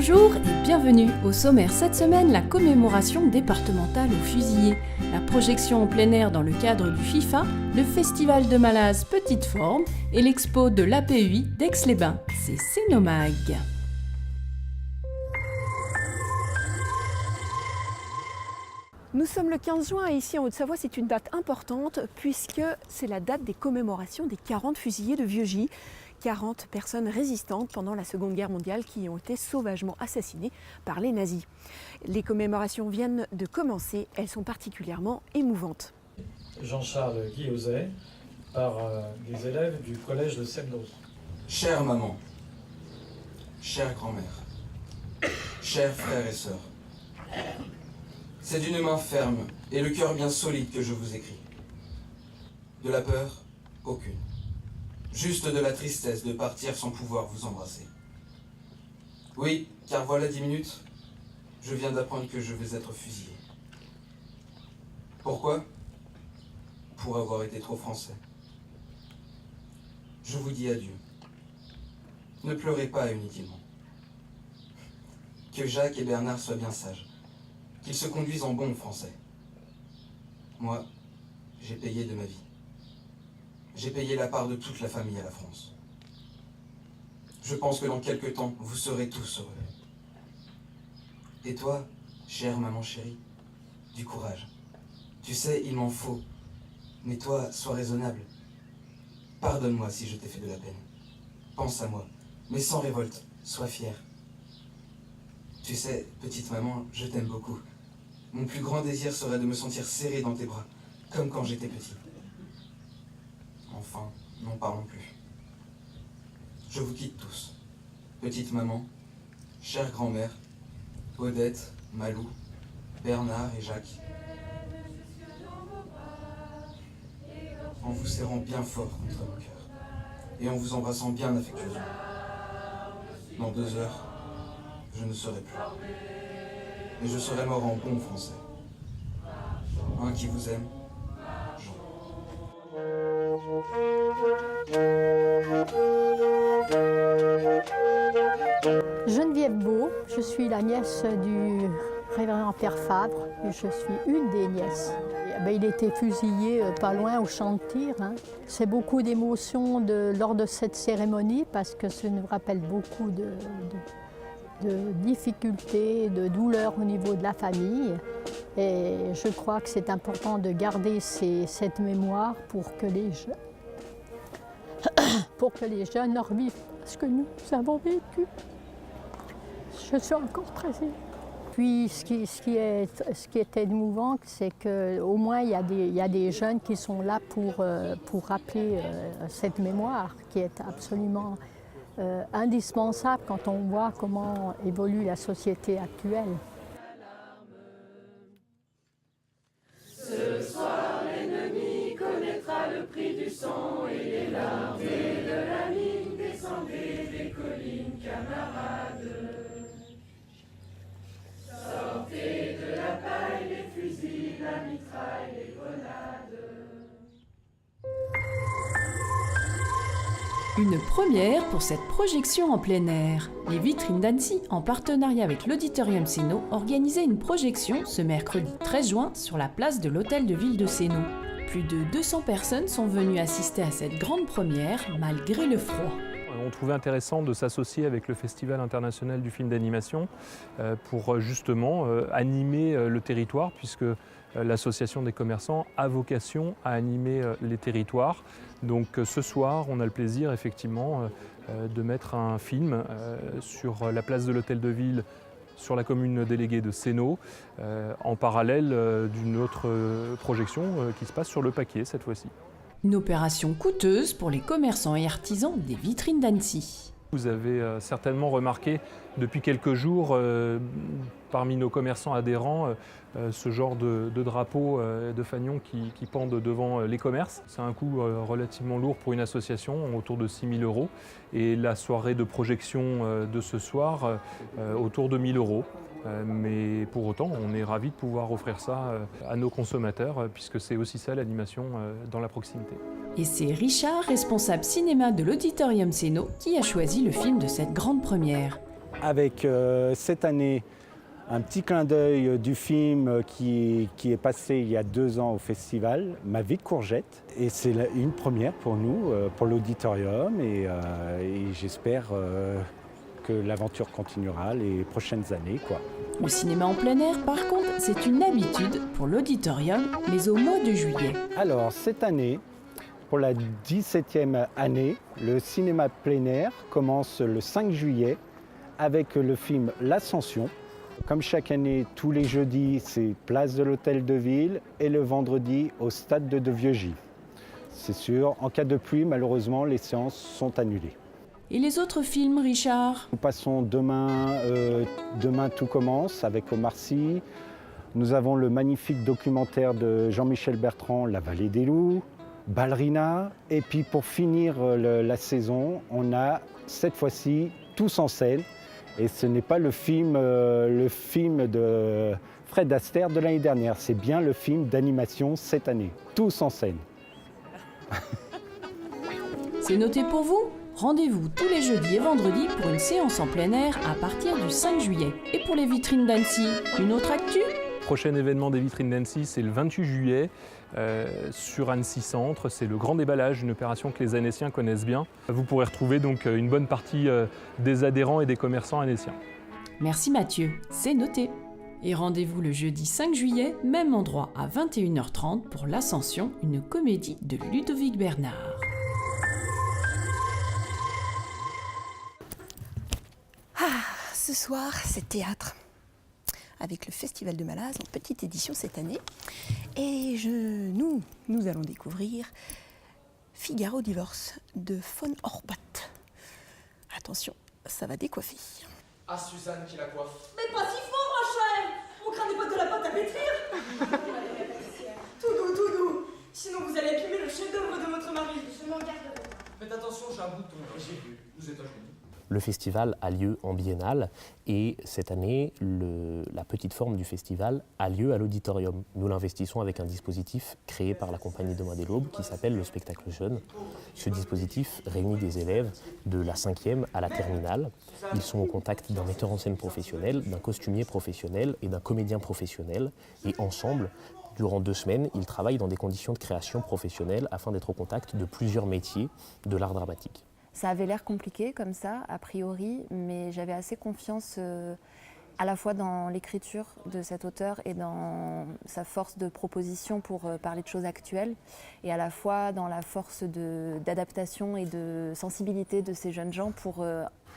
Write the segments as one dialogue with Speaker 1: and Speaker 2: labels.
Speaker 1: Bonjour et bienvenue. Au sommaire cette semaine, la commémoration départementale aux fusillés, la projection en plein air dans le cadre du FIFA, le festival de Malaz Petite Forme et l'expo de l'APUI d'Aix-les-Bains. C'est Cénomag.
Speaker 2: Nous sommes le 15 juin et ici en Haute-Savoie, c'est une date importante puisque c'est la date des commémorations des 40 fusillés de Vieux-Gy. 40 personnes résistantes pendant la Seconde Guerre mondiale qui ont été sauvagement assassinées par les nazis. Les commémorations viennent de commencer, elles sont particulièrement émouvantes.
Speaker 3: Jean-Charles Guillauzet par des élèves du collège de Semnos.
Speaker 4: Chère maman, chère grand-mère, chers frères et sœurs, c'est d'une main ferme et le cœur bien solide que je vous écris. De la peur, aucune. Juste de la tristesse de partir sans pouvoir vous embrasser. Oui, car voilà 10 minutes, je viens d'apprendre que je vais être fusillé. Pourquoi ? Pour avoir été trop français. Je vous dis adieu. Ne pleurez pas inutilement. Que Jacques et Bernard soient bien sages. Qu'ils se conduisent en bons français. Moi, j'ai payé de ma vie. J'ai payé la part de toute la famille à la France. Je pense que dans quelque temps, vous serez tous heureux. Et toi, chère maman chérie, du courage. Tu sais, il m'en faut. Mais toi, sois raisonnable. Pardonne-moi si je t'ai fait de la peine. Pense à moi, mais sans révolte, sois fière. Tu sais, petite maman, je t'aime beaucoup. Mon plus grand désir serait de me sentir serré dans tes bras, comme quand j'étais petit. Enfin, n'en parlons plus. Je vous quitte tous. Petite maman, chère grand-mère, Odette, Malou, Bernard et Jacques. En vous serrant bien fort contre mon cœur et en vous embrassant bien affectueusement. Dans 2 heures, je ne serai plus. Et je serai mort en bon français. Un qui vous aime, Jean.
Speaker 5: Geneviève Beau, je suis la nièce du révérend Père Fabre et je suis une des nièces. Il était fusillé pas loin au champ de tir. C'est beaucoup d'émotions lors de cette cérémonie parce que ça nous rappelle beaucoup de difficultés, de douleurs au niveau de la famille. Et je crois que c'est important de garder cette mémoire pour que les jeunes en revivent ce que nous avons vécu. Je suis encore très émue. Puis ce qui est émouvant, c'est qu'au moins il y a des jeunes qui sont là pour rappeler cette mémoire qui est absolument indispensable quand on voit comment évolue la société actuelle.
Speaker 6: Ce soir, l'ennemi connaîtra le prix du sang et les larmes. Et de la ligne, descendez des collines, camarades. Sortez de la paille les fusils, la mitraille, les grenades.
Speaker 1: Une première pour cette projection en plein air. Les Vitrines d'Annecy, en partenariat avec l'Auditorium Sénot, organisaient une projection ce mercredi 13 juin sur la place de l'Hôtel de Ville de Sénot. Plus de 200 personnes sont venues assister à cette grande première, malgré le froid.
Speaker 7: On trouvait intéressant de s'associer avec le Festival international du film d'animation pour justement animer le territoire, puisque l'association des commerçants a vocation à animer les territoires. Donc ce soir, on a le plaisir effectivement de mettre un film sur la place de l'Hôtel de Ville, sur la commune déléguée de Sénot, en parallèle d'une autre projection qui se passe sur le Paquier cette fois-ci.
Speaker 1: Une opération coûteuse pour les commerçants et artisans des Vitrines d'Annecy.
Speaker 7: Vous avez certainement remarqué depuis quelques jours parmi nos commerçants adhérents ce genre de drapeaux de fanions qui pendent devant les commerces. C'est un coût relativement lourd pour une association, autour de 6 000 €. Et la soirée de projection de ce soir, autour de 1 000 €. Mais pour autant, on est ravis de pouvoir offrir ça à nos consommateurs, puisque c'est aussi ça l'animation dans la proximité.
Speaker 1: Et c'est Richard, responsable cinéma de l'Auditorium Sénot, qui a choisi le film de cette grande première.
Speaker 8: avec cette année un petit clin d'œil du film qui est passé il y a 2 ans au festival, Ma vie de courgette. Et c'est une première pour nous, pour l'auditorium, et j'espère que l'aventure continuera les prochaines années, quoi.
Speaker 1: Le cinéma en plein air, par contre, c'est une habitude pour l'auditorium, mais au mois de juillet.
Speaker 8: Alors, cette année, pour la 17e année, le cinéma plein air commence le 5 juillet avec le film L'Ascension. Comme chaque année, tous les jeudis, c'est place de l'Hôtel de Ville et le vendredi au stade de Vieux-Gy. C'est sûr, en cas de pluie, malheureusement, les séances sont annulées.
Speaker 1: Et les autres films, Richard?
Speaker 8: Nous passons demain, Demain tout commence avec Omar Sy. Nous avons le magnifique documentaire de Jean-Michel Bertrand, La Vallée des Loups, Ballerina. Et puis pour finir la saison, on a cette fois-ci Tous en scène. Et ce n'est pas le film de Fred Astaire de l'année dernière, c'est bien le film d'animation cette année, Tous en scène.
Speaker 1: C'est noté pour vous? Rendez-vous tous les jeudis et vendredis pour une séance en plein air à partir du 5 juillet. Et pour les vitrines d'Annecy, une autre actu?
Speaker 7: Prochain événement des vitrines d'Annecy, c'est le 28 juillet sur Annecy Centre. C'est le grand déballage, une opération que les Annéciens connaissent bien. Vous pourrez retrouver donc une bonne partie des adhérents et des commerçants annéciens.
Speaker 1: Merci Mathieu, c'est noté. Et rendez-vous le jeudi 5 juillet, même endroit à 21h30 pour L'Ascension, une comédie de Ludovic Bernard.
Speaker 2: Ce soir, c'est théâtre, avec le Festival de Malaz en petite édition cette année. Et nous allons découvrir Figaro divorce de von Orbach. Attention, ça va décoiffer.
Speaker 4: Ah, Suzanne qui la coiffe.
Speaker 6: Mais pas si fort, Rachel! Mon crâne n'est pas de la pâte à pétrir! Tout doux! Sinon vous allez abîmer le chef-d'œuvre de votre mari. Je m'en garderai.
Speaker 4: Faites attention, j'ai un bouton, j'ai vu. Vous êtes un génie.
Speaker 9: Le festival a lieu en biennale et cette année, la petite forme du festival a lieu à l'auditorium. Nous l'investissons avec un dispositif créé par la compagnie Demain des l'Aube qui s'appelle le spectacle jeune. Ce dispositif réunit des élèves de la 5e à la terminale. Ils sont au contact d'un metteur en scène professionnel, d'un costumier professionnel et d'un comédien professionnel. Et ensemble, durant 2 semaines, ils travaillent dans des conditions de création professionnelle afin d'être au contact de plusieurs métiers de l'art dramatique.
Speaker 10: Ça avait l'air compliqué comme ça, a priori, mais j'avais assez confiance à la fois dans l'écriture de cet auteur et dans sa force de proposition pour parler de choses actuelles, et à la fois dans la force d'adaptation et de sensibilité de ces jeunes gens pour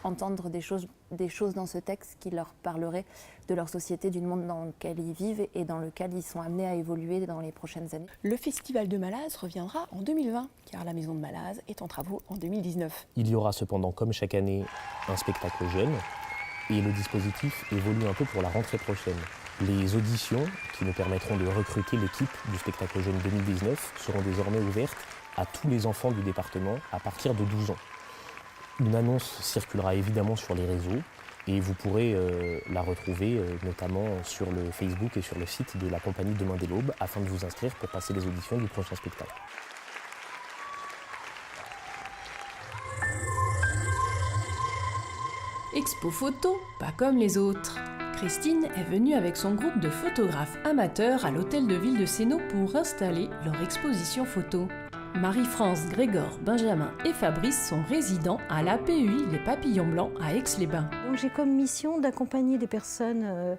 Speaker 10: entendre des choses dans ce texte qui leur parleraient de leur société, du monde dans lequel ils vivent et dans lequel ils sont amenés à évoluer dans les prochaines années.
Speaker 2: Le Festival de Malaz reviendra en 2020, car la Maison de Malaz est en travaux en 2019.
Speaker 9: Il y aura cependant, comme chaque année, un spectacle jeune et le dispositif évolue un peu pour la rentrée prochaine. Les auditions qui nous permettront de recruter l'équipe du spectacle jeune 2019 seront désormais ouvertes à tous les enfants du département à partir de 12 ans. Une annonce circulera évidemment sur les réseaux et vous pourrez la retrouver notamment sur le Facebook et sur le site de la compagnie Demain des l'Aube afin de vous inscrire pour passer les auditions du prochain spectacle.
Speaker 1: Expo photo, pas comme les autres. Christine est venue avec son groupe de photographes amateurs à l'hôtel de ville de Sénaux pour installer leur exposition photo. Marie-France, Grégor, Benjamin et Fabrice sont résidents à l'APUI Les Papillons Blancs à Aix-les-Bains.
Speaker 11: Donc j'ai comme mission d'accompagner des personnes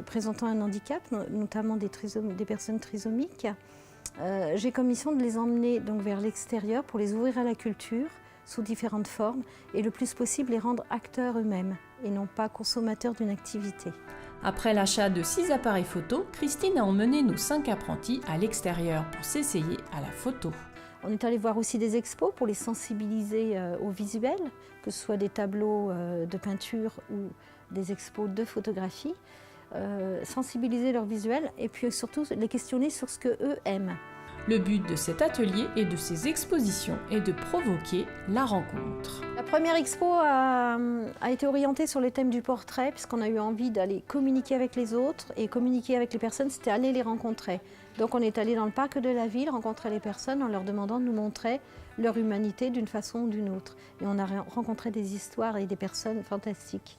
Speaker 11: présentant un handicap, notamment des personnes trisomiques. J'ai comme mission de les emmener donc vers l'extérieur pour les ouvrir à la culture sous différentes formes et le plus possible les rendre acteurs eux-mêmes et non pas consommateurs d'une activité.
Speaker 1: Après l'achat de 6 appareils photo, Christine a emmené nos 5 apprentis à l'extérieur pour s'essayer à la photo.
Speaker 11: On est allé voir aussi des expos pour les sensibiliser au visuel, que ce soit des tableaux de peinture ou des expos de photographie, sensibiliser leur visuel et puis surtout les questionner sur ce qu'eux aiment.
Speaker 1: Le but de cet atelier et de ces expositions est de provoquer la rencontre.
Speaker 11: La première expo a été orientée sur le thème du portrait, puisqu'on a eu envie d'aller communiquer avec les autres, et communiquer avec les personnes, c'était aller les rencontrer. Donc on est allé dans le parc de la ville, rencontrer les personnes en leur demandant de nous montrer leur humanité d'une façon ou d'une autre. Et on a rencontré des histoires et des personnes fantastiques.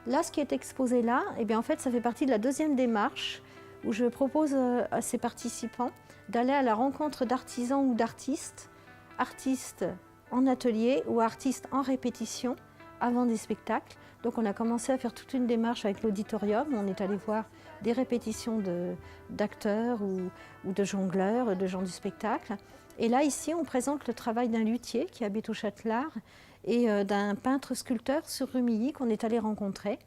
Speaker 11: Là, ce qui est exposé là, eh bien, en fait, ça fait partie de la deuxième démarche où je propose à ces participants d'aller à la rencontre d'artisans ou d'artistes, artistes en atelier ou artistes en répétition avant des spectacles. Donc on a commencé à faire toute une démarche avec l'auditorium. On est allé voir des répétitions d'acteurs ou de jongleurs, de gens du spectacle. Et là, ici, on présente le travail d'un luthier qui habite au Châtelard et d'un peintre-sculpteur sur Rumilly qu'on est allé rencontrer.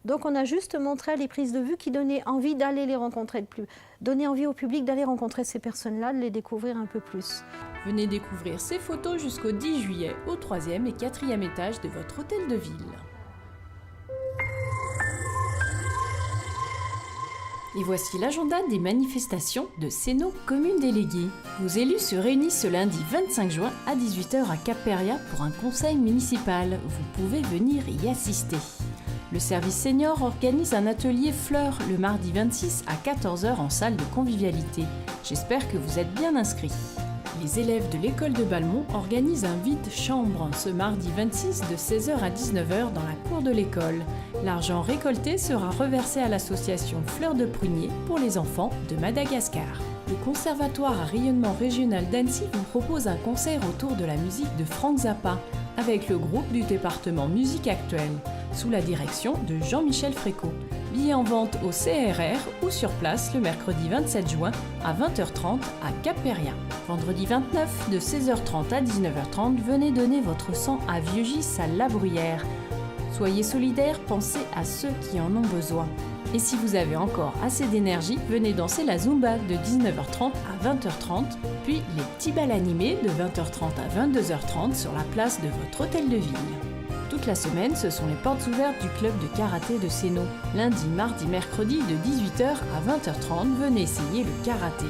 Speaker 11: Donc on a juste montré à les prises de vue qui donnaient envie d'aller les rencontrer, donner envie au public d'aller rencontrer ces personnes-là, de les découvrir un peu plus.
Speaker 1: Venez découvrir ces photos jusqu'au 10 juillet au 3e et 4e étage de votre hôtel de ville. Et voici l'agenda des manifestations de Sénaux Communes Déléguées. Vos élus se réunissent ce lundi 25 juin à 18h à Cap-Péria pour un conseil municipal. Vous pouvez venir y assister. Le service senior organise un atelier fleurs le mardi 26 à 14h en salle de convivialité. J'espère que vous êtes bien inscrits. Les élèves de l'école de Balmont organisent un vide-chambre ce mardi 26 de 16h à 19h dans la cour de l'école. L'argent récolté sera reversé à l'association Fleurs de Prunier pour les enfants de Madagascar. Le Conservatoire à rayonnement régional d'Annecy vous propose un concert autour de la musique de Frank Zappa avec le groupe du département Musique Actuelle, sous la direction de Jean-Michel Frécot. Billets en vente au CRR ou sur place le mercredi 27 juin à 20h30 à Cap-Péria. Vendredi 29 de 16h30 à 19h30, venez donner votre sang à Vieux-Gis à La Bruyère. Soyez solidaires, pensez à ceux qui en ont besoin. Et si vous avez encore assez d'énergie, venez danser la Zumba de 19h30 à 20h30, puis les petits bals animés de 20h30 à 22h30 sur la place de votre hôtel de ville. Toute la semaine, ce sont les portes ouvertes du club de karaté de Sénaux. Lundi, mardi, mercredi de 18h à 20h30, venez essayer le karaté.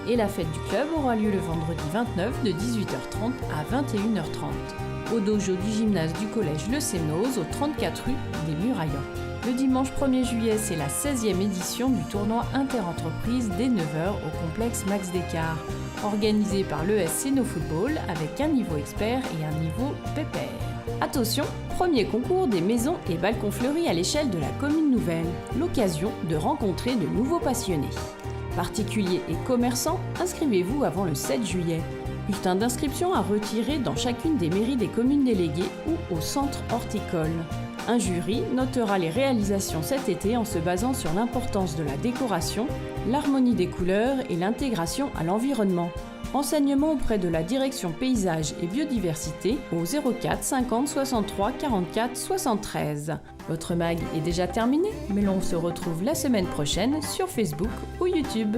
Speaker 1: Et la fête du club aura lieu le vendredi 29 de 18h30 à 21h30 au dojo du gymnase du collège Le Sénoz au 34 rue des Muraillons. Le dimanche 1er juillet, c'est la 16e édition du tournoi Interentreprises dès 9h au complexe Max Descartes, organisé par l'ES Sénaux Football avec un niveau expert et un niveau pépère. Attention, premier concours des maisons et balcons fleuris à l'échelle de la commune nouvelle, l'occasion de rencontrer de nouveaux passionnés. Particuliers et commerçants, inscrivez-vous avant le 7 juillet. Bulletin d'inscription à retirer dans chacune des mairies des communes déléguées ou au centre horticole. Un jury notera les réalisations cet été en se basant sur l'importance de la décoration, l'harmonie des couleurs et l'intégration à l'environnement. Renseignements auprès de la direction paysage et biodiversité au 04 50 63 44 73. Votre mag est déjà terminé, mais l'on se retrouve la semaine prochaine sur Facebook ou YouTube.